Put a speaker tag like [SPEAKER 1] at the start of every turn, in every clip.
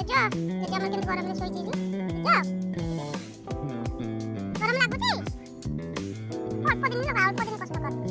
[SPEAKER 1] Jajah, jajah makin gorong nih suci ini. Jajah. Gorong lagu sih. Alpo din na, alpo din ko sa bakal.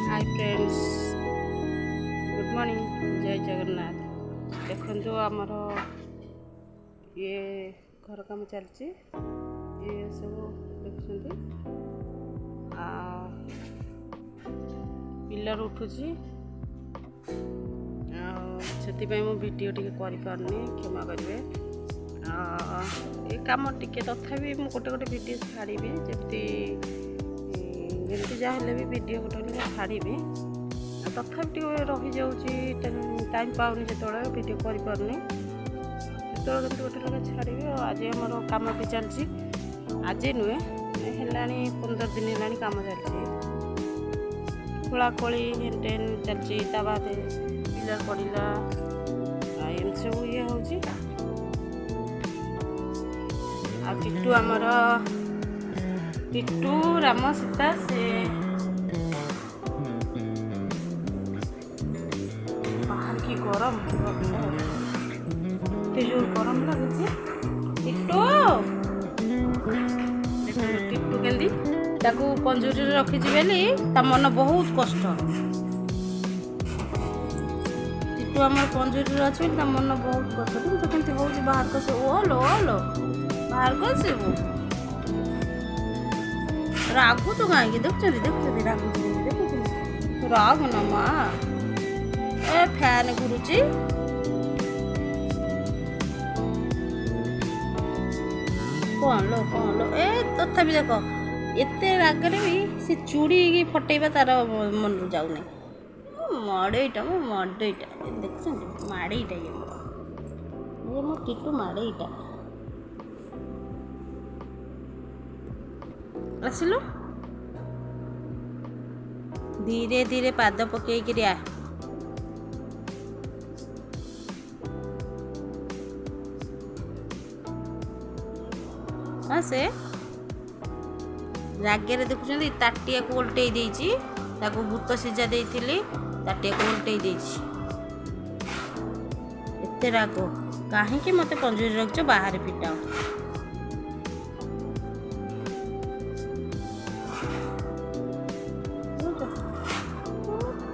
[SPEAKER 2] Hi friends good morning जय जगन्नाथ देखो आमर ये घर काम चलती ये सब देखुं पिलर उठुची से मो वीडियो टी करनी क्षमा करेंगे ये कम टी तथापि मुझे गोटे गोटे वीडियो छाड़ी जमी जमी जहाँ भी वीडियो गोटे छाड़ी तथापि रही जाऊँगी टाइम पाऊनी जो वीडियो करनी जो गोटे लगे छाड़ी आज आमर कम भी चलती आज नुहे है 15 दिन है कम चलती खोलाखोली हेन चलती बाद पिलर पड़ा एम सब ये हूँ टिटू आमर टिटू राम सीता से बाहर की गरम जो गरम लगुच टिटू टिटू केंदी ताकू पंजूरी रखी बेली ता मन बहुत कष्ट टिटू आम पंजूरी अच्छे ता मन बहुत कष्ट तुम तो केमती हो बाहर को से ओलो ओलो बाहर को से रागु तो कहीं देखुं रागु राग ना माँ ए फैन घुरुची कौन लो ए तथापि देख एते रागरे भी से चूड़ी की फटेबा तार मन जाऊनी मड़ईटा देख माड़ईटा ये मो टिटू माड़ईटा आसिलु धीरे धीरे पाद पकईकि आ से रागे देखुं ताटिया को उल्टे देती भूत सीझा देती ताटिया को उल्टे एते राग कहीं मत पंजूरी रख बाहर फिटाओ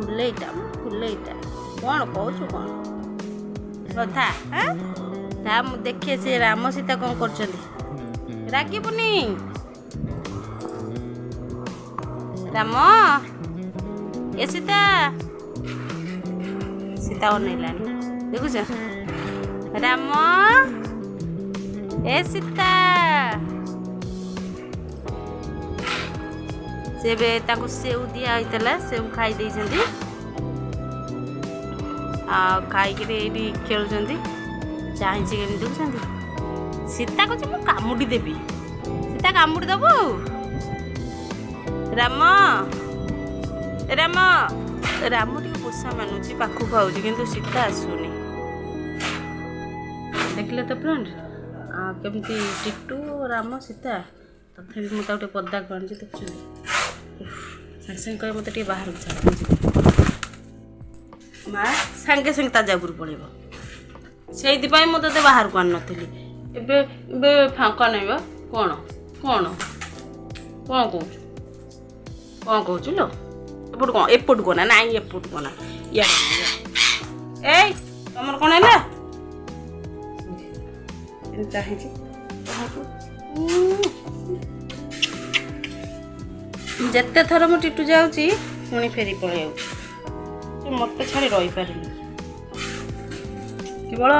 [SPEAKER 2] फुलईटा कौन कौचु कौन कथा ता देखे से राम सीता कौन कर रागिबुनी राम ए सीता सीता अनैलानी देखुछ राम ए सीता से सेव दिया होता सेव खाई खाई खेल चाहे देखुं सीता को मु कामुड़ी देवी सीता कामुड़ी दबु राम राम राम टी पोषा मानुची पाखक आउची किंतु सीता आसुनी देखले तो फ्रेंड केमती टिटू राम सीता तथापि मुझे गोटे पदा गणी देखुं सागे सागे कहे मत बाहर माँ सागे सागे ताजा उपरू पड़े से मुझे बाहर को आनी नी एबे फांका नहीं बा कौन कौन कौन कहूँ लो एपट कौन एपट को ना एपट को ना या तुम कौन है चाहिए जिते थर मु टिटू जाऊँगी पुणी फेरी पलि मत छाड़ी रही पारे केवल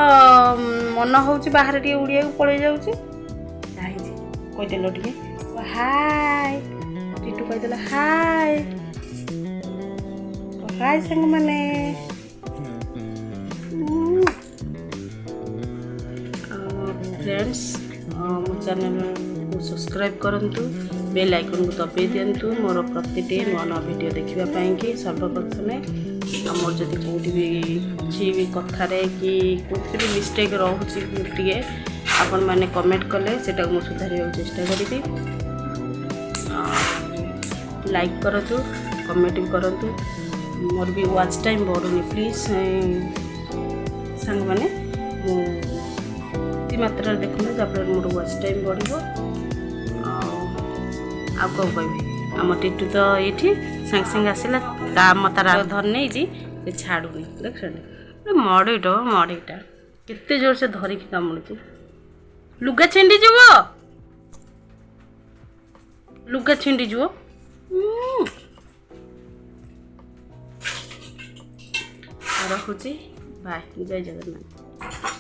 [SPEAKER 2] मन हो बाहर टे उड़िया पलि जाऊँगी कहीदेल टे हाय टिटू कहीदेला हाय हाय सांग मैंने फ्रेंड्स मो चैनल को सब्सक्राइब करंतु बेल आइकन को दबाई दिंतु मोर प्रतिटी नुआ नुआ वीडियो देखापी कि सर्वप्रथम मोर जदि कौटी भी किसी भी कथार कि कौटी भी मिस्टेक रोचे आपण मैंने कमेंट कले से सुधार चेष्टा करी लाइक करतु कमेंट भी करतु मोर भी वाच टाइम बढ़ुनी प्लीज सांग मैंने मुझे मात्रा देखते जहाँफल मोर वाच टाइम बढ़ आ कौन कह आम टीटू तो ये सांगे सांगे आसला काम तार धर नहीं से छाड़ूनी देख मड़ईटा मड़ईटा केते जोर से धरिकी कामुड़ी लुगा छिंडी जीव लुगा छिंडी जीव रखुची बाय जय जगन्नाथ।